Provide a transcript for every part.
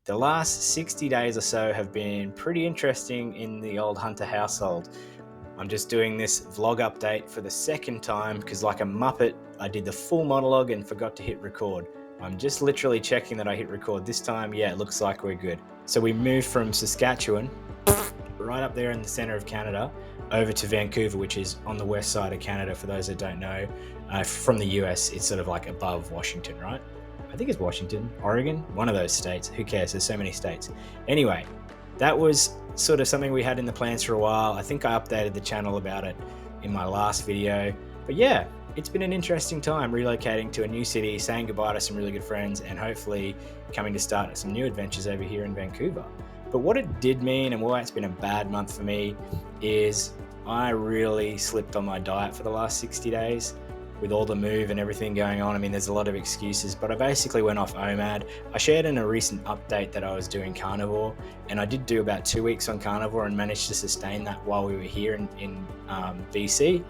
The last 60 days or so have been pretty interesting in the old Hunter household. I'm just doing this vlog update for the second time because, like a Muppet, I did the full monologue and forgot to hit record. I'm just literally checking that I hit record this time. Yeah, it looks like we're good. So we moved from Saskatchewan, right up there in the center of Canada, over to Vancouver, which is on the west side of Canada. For those that don't know, from the US, it's sort of like above Washington, right? I think it's Washington, Oregon, one of those states. Who cares? There's so many states. Anyway, that was sort of something we had in the plans for a while. I think I updated the channel about it in my last video. But yeah, it's been an interesting time relocating to a new city, saying goodbye to some really good friends, and hopefully coming to start some new adventures over here in Vancouver. But what it did mean, and why it's been a bad month for me, is I really slipped on my diet for the last 60 days. With all the move and everything going on, I mean, there's a lot of excuses, but I basically went off OMAD. I shared in a recent update that I was doing carnivore, and I did do about 2 weeks on carnivore and managed to sustain that while we were here in BC.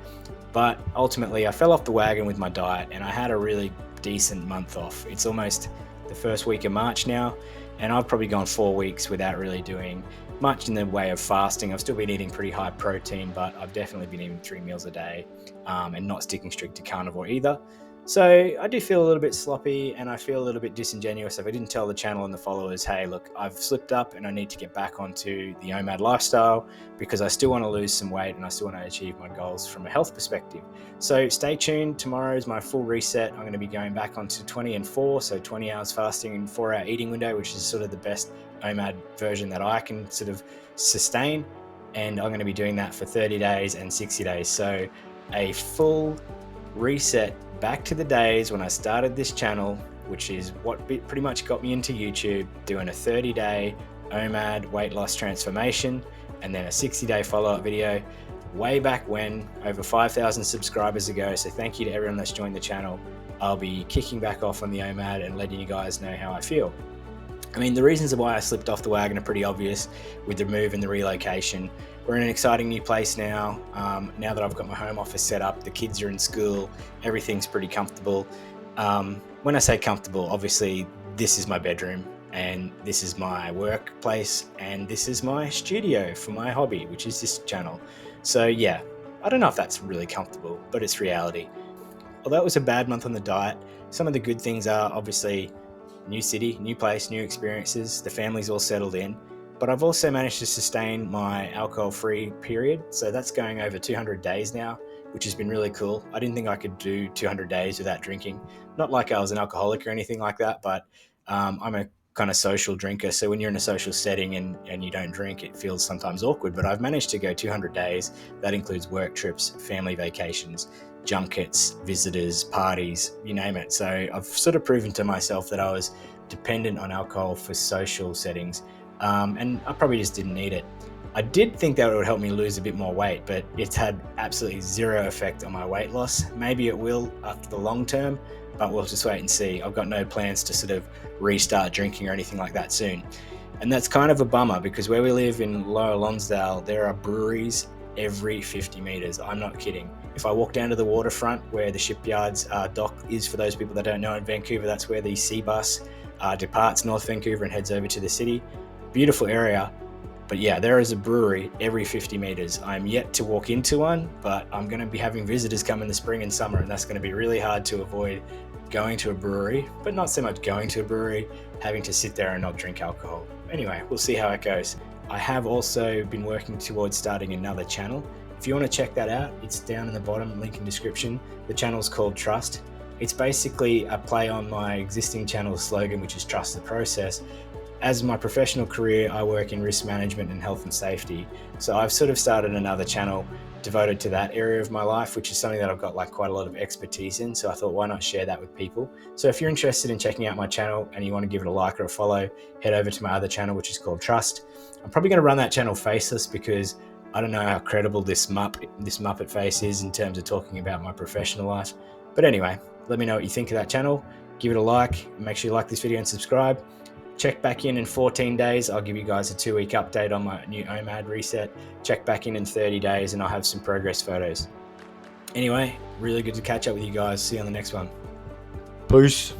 But ultimately, I fell off the wagon with my diet, and I had a really decent month off. It's almost the first week of March now, and I've probably gone 4 weeks without really doing much in the way of fasting. I've still been eating pretty high protein, but I've definitely been eating 3 meals a day and not sticking strict to carnivore either. So I do feel a little bit sloppy, and I feel a little bit disingenuous if I didn't tell the channel and the followers, hey, look, I've slipped up and I need to get back onto the OMAD lifestyle because I still want to lose some weight and I still want to achieve my goals from a health perspective. So stay tuned. Tomorrow is my full reset. I'm going to be going back onto 20 and 4, so 20 hours fasting and 4-hour eating window, which is sort of the best OMAD version that I can sort of sustain. And I'm going to be doing that for 30 days and 60 days. So a full reset back to the days when I started this channel, which is what pretty much got me into YouTube, doing a 30-day OMAD weight loss transformation and then a 60-day follow-up video way back when, over 5,000 subscribers ago. So thank you to everyone that's joined the channel. I'll be kicking back off on the OMAD and letting you guys know how I feel. I mean, the reasons why I slipped off the wagon are pretty obvious with the move and the relocation. We're in an exciting new place now. Now that I've got my home office set up, the kids are in school, everything's pretty comfortable. When I say comfortable, obviously this is my bedroom and this is my workplace and this is my studio for my hobby, which is this channel. So yeah, I don't know if that's really comfortable, but it's reality. Although it was a bad month on the diet, some of the good things are obviously new city, new place, new experiences. The family's all settled in. But I've also managed to sustain my alcohol-free period. So that's going over 200 days now, which has been really cool. I didn't think I could do 200 days without drinking. Not like I was an alcoholic or anything like that, but I'm a kind of social drinker. So when you're in a social setting and you don't drink, it feels sometimes awkward. But I've managed to go 200 days. That includes work trips, family vacations, junkets, visitors, parties, you name it. So I've sort of proven to myself that I was dependent on alcohol for social settings. And I probably just didn't need it. I did think that it would help me lose a bit more weight, but it's had absolutely zero effect on my weight loss. Maybe it will after the long term, but we'll just wait and see. I've got no plans to sort of restart drinking or anything like that soon. And that's kind of a bummer because where we live in Lower Lonsdale, there are breweries every 50 meters. I'm not kidding. If I walk down to the waterfront where the shipyards dock is, for those people that don't know, in Vancouver, that's where the sea bus departs North Vancouver and heads over to the city. Beautiful area. But yeah, there is a brewery every 50 meters. I'm yet to walk into one, but I'm going to be having visitors come in the spring and summer, and that's going to be really hard to avoid going to a brewery, but not so much going to a brewery, having to sit there and not drink alcohol. Anyway, we'll see how it goes. I have also been working towards starting another channel. If you want to check that out, it's down in the bottom, link in description. The channel's called Trust. It's basically a play on my existing channel's slogan, which is Trust the Process. As my professional career, I work in risk management and health and safety. So I've sort of started another channel devoted to that area of my life, which is something that I've got like quite a lot of expertise in. So I thought, why not share that with people? So if you're interested in checking out my channel and you want to give it a like or a follow, head over to my other channel, which is called Trust. I'm probably going to run that channel faceless because I don't know how credible this Muppet face is in terms of talking about my professional life. But anyway, let me know what you think of that channel. Give it a like. Make sure you like this video and subscribe. Check back in 14 days. I'll give you guys a 2-week update on my new OMAD reset. Check back in 30 days and I'll have some progress photos. Anyway, really good to catch up with you guys. See you on the next one. Peace.